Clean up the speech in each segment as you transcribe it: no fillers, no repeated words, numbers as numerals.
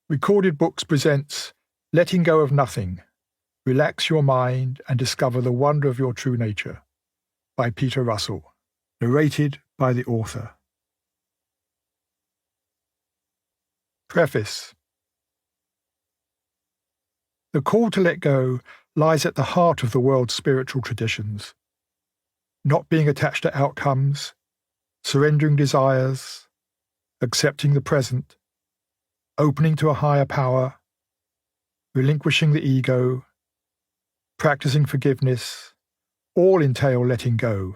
Recorded Books presents Letting Go of Nothing. Relax your mind and discover the wonder of your true nature by Peter Russell. Narrated by the author. Preface. The call to let go lies at the heart of the world's spiritual traditions. Not being attached to outcomes, surrendering desires, accepting the present, opening to a higher power, relinquishing the ego, practicing forgiveness, all entail letting go.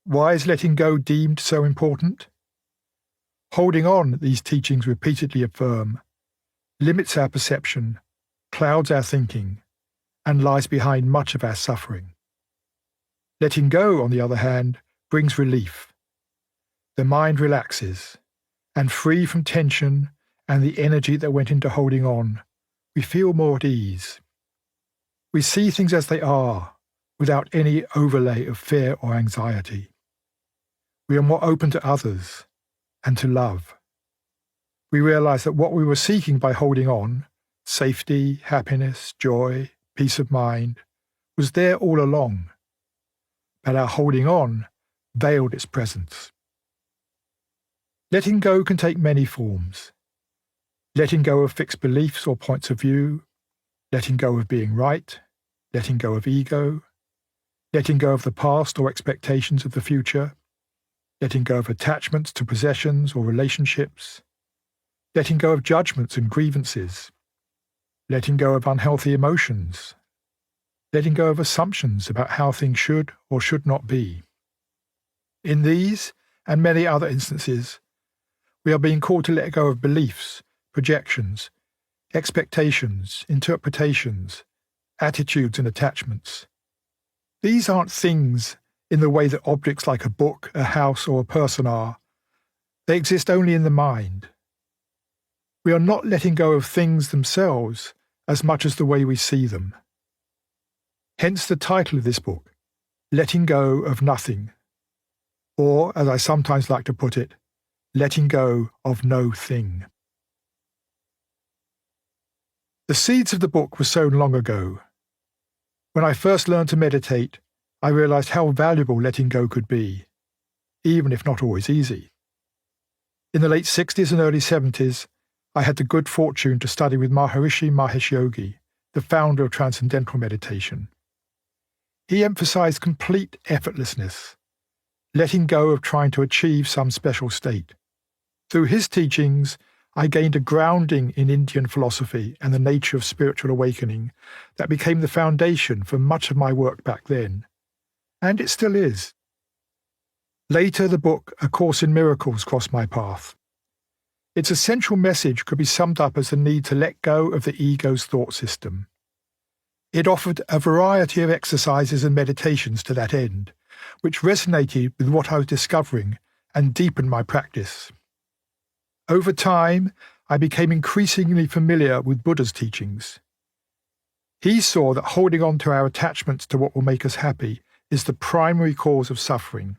Why is letting go deemed so important? Holding on, these teachings repeatedly affirm, limits our perception, clouds our thinking, and lies behind much of our suffering. Letting go, on the other hand, brings relief. The mind relaxes, and free from tension and the energy that went into holding on, we feel more at ease. We see things as they are, without any overlay of fear or anxiety. We are more open to others and to love. We realize that what we were seeking by holding on, safety, happiness, joy, peace of mind, was there all along. But our holding on veiled its presence. Letting go can take many forms. Letting go of fixed beliefs or points of view, letting go of being right, letting go of ego, letting go of the past or expectations of the future, letting go of attachments to possessions or relationships, letting go of judgments and grievances, letting go of unhealthy emotions, letting go of assumptions about how things should or should not be. In these and many other instances, we are being called to let go of beliefs, projections, expectations, interpretations, attitudes and attachments. These aren't things in the way that objects like a book, a house, or a person are. They exist only in the mind. We are not letting go of things themselves as much as the way we see them. Hence the title of this book, Letting Go of Nothing, or, as I sometimes like to put it, letting go of no thing. The seeds of the book were sown long ago. When I first learned to meditate, I realized how valuable letting go could be, even if not always easy. In the late 60s and early 70s, I had the good fortune to study with Maharishi Mahesh Yogi, the founder of Transcendental Meditation. He emphasized complete effortlessness, letting go of trying to achieve some special state. Through his teachings, I gained a grounding in Indian philosophy and the nature of spiritual awakening that became the foundation for much of my work back then. And it still is. Later, the book A Course in Miracles crossed my path. Its essential message could be summed up as the need to let go of the ego's thought system. It offered a variety of exercises and meditations to that end, which resonated with what I was discovering and deepened my practice. Over time, I became increasingly familiar with Buddha's teachings. He saw that holding on to our attachments to what will make us happy is the primary cause of suffering.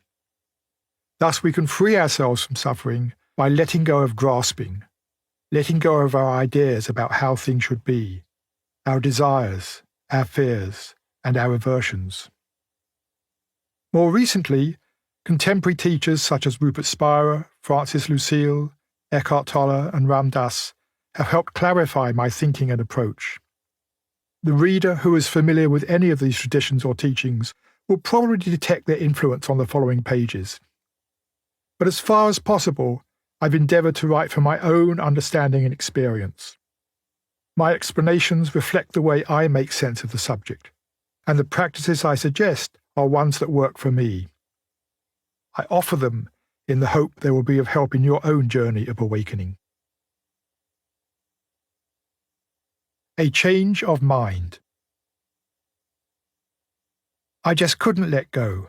Thus, we can free ourselves from suffering by letting go of grasping, letting go of our ideas about how things should be, our desires, our fears, and our aversions. More recently, contemporary teachers such as Rupert Spira, Francis Lucille, Eckhart Tolle, and Ram Dass have helped clarify my thinking and approach. The reader who is familiar with any of these traditions or teachings will probably detect their influence on the following pages. But as far as possible, I've endeavoured to write from my own understanding and experience. My explanations reflect the way I make sense of the subject, and the practices I suggest are ones that work for me. I offer them in the hope they will be of help in your own journey of awakening. A change of mind. I just couldn't let go.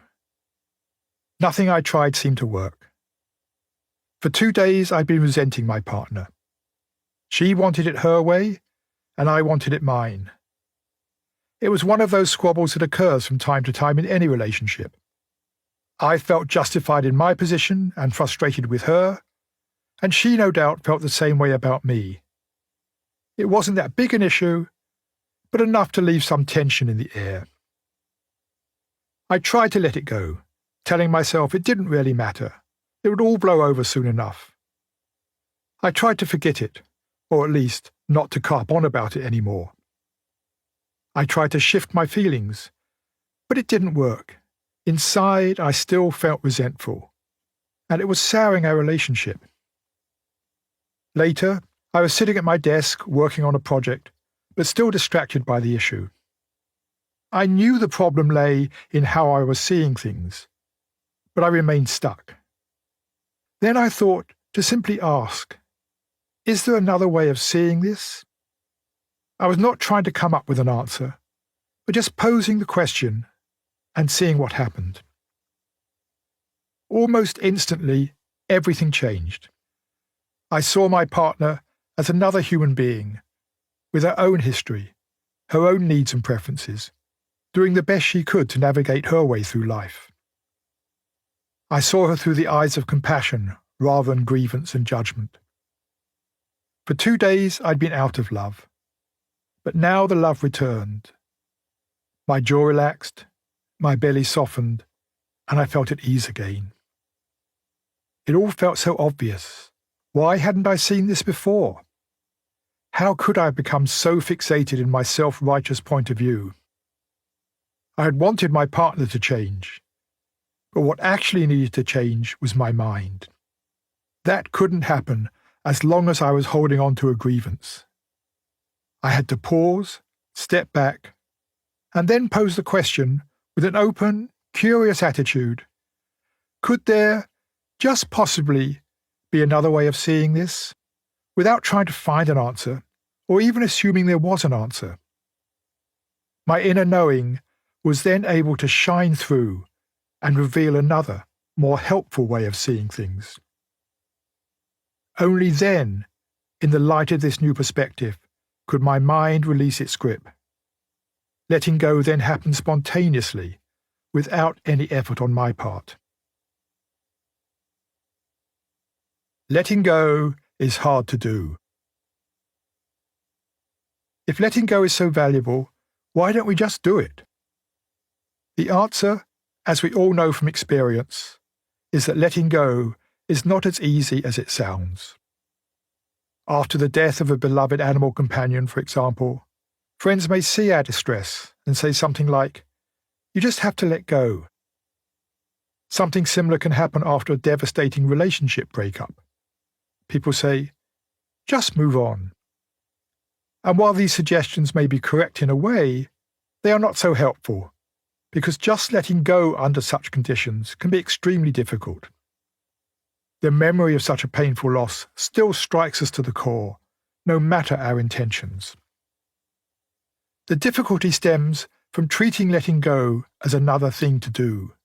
Nothing I tried seemed to work. For 2 days I'd been resenting my partner. She wanted it her way, and I wanted it mine. It was one of those squabbles that occurs from time to time in any relationship. I felt justified in my position and frustrated with her, and she no doubt felt the same way about me. It wasn't that big an issue, but enough to leave some tension in the air. I tried to let it go, telling myself it didn't really matter. It would all blow over soon enough. I tried to forget it, or at least not to carp on about it anymore. I tried to shift my feelings, but it didn't work. Inside, I still felt resentful, and it was souring our relationship. Later, I was sitting at my desk working on a project, but still distracted by the issue. I knew the problem lay in how I was seeing things, but I remained stuck. Then I thought to simply ask, is there another way of seeing this? I was not trying to come up with an answer, but just posing the question and seeing what happened. Almost instantly, everything changed. I saw my partner as another human being, with her own history, her own needs and preferences, doing the best she could to navigate her way through life. I saw her through the eyes of compassion rather than grievance and judgment. For 2 days I'd been out of love, but now the love returned. My jaw relaxed, my belly softened, and I felt at ease again. It all felt so obvious. Why hadn't I seen this before? How could I have become so fixated in my self-righteous point of view? I had wanted my partner to change, but what actually needed to change was my mind. That couldn't happen as long as I was holding on to a grievance. I had to pause, step back, and then pose the question with an open, curious attitude. Could there, just possibly, be another way of seeing this, without trying to find an answer, or even assuming there was an answer? My inner knowing was then able to shine through and reveal another, more helpful way of seeing things. Only then, in the light of this new perspective, could my mind release its grip. Letting go then happened spontaneously, without any effort on my part. Letting go is hard to do. If letting go is so valuable, why don't we just do it? The answer, as we all know from experience, is that letting go is not as easy as it sounds. After the death of a beloved animal companion, for example, friends may see our distress and say something like, "You just have to let go." Something similar can happen after a devastating relationship breakup. People say, "Just move on." And while these suggestions may be correct in a way, they are not so helpful, because just letting go under such conditions can be extremely difficult. The memory of such a painful loss still strikes us to the core, no matter our intentions. The difficulty stems from treating letting go as another thing to do.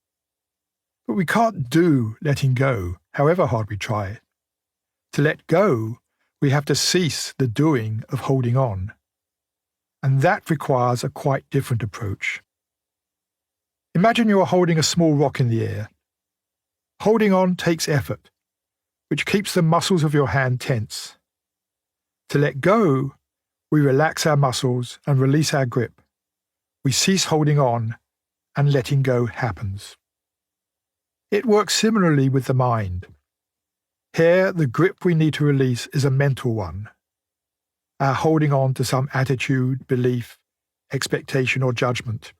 But we can't do letting go, however hard we try. To let go, we have to cease the doing of holding on. And that requires a quite different approach. Imagine you are holding a small rock in the air. Holding on takes effort, which keeps the muscles of your hand tense. To let go, we relax our muscles and release our grip. We cease holding on, and letting go happens. It works similarly with the mind. Here, the grip we need to release is a mental one. Our holding on to some attitude, belief, expectation, or judgment.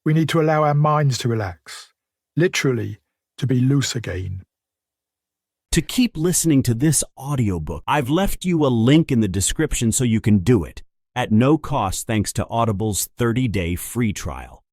We need to allow our minds to relax, literally, to be loose again. To keep listening to this audiobook, I've left you a link in the description so you can do it, at no cost thanks to Audible's 30-day free trial.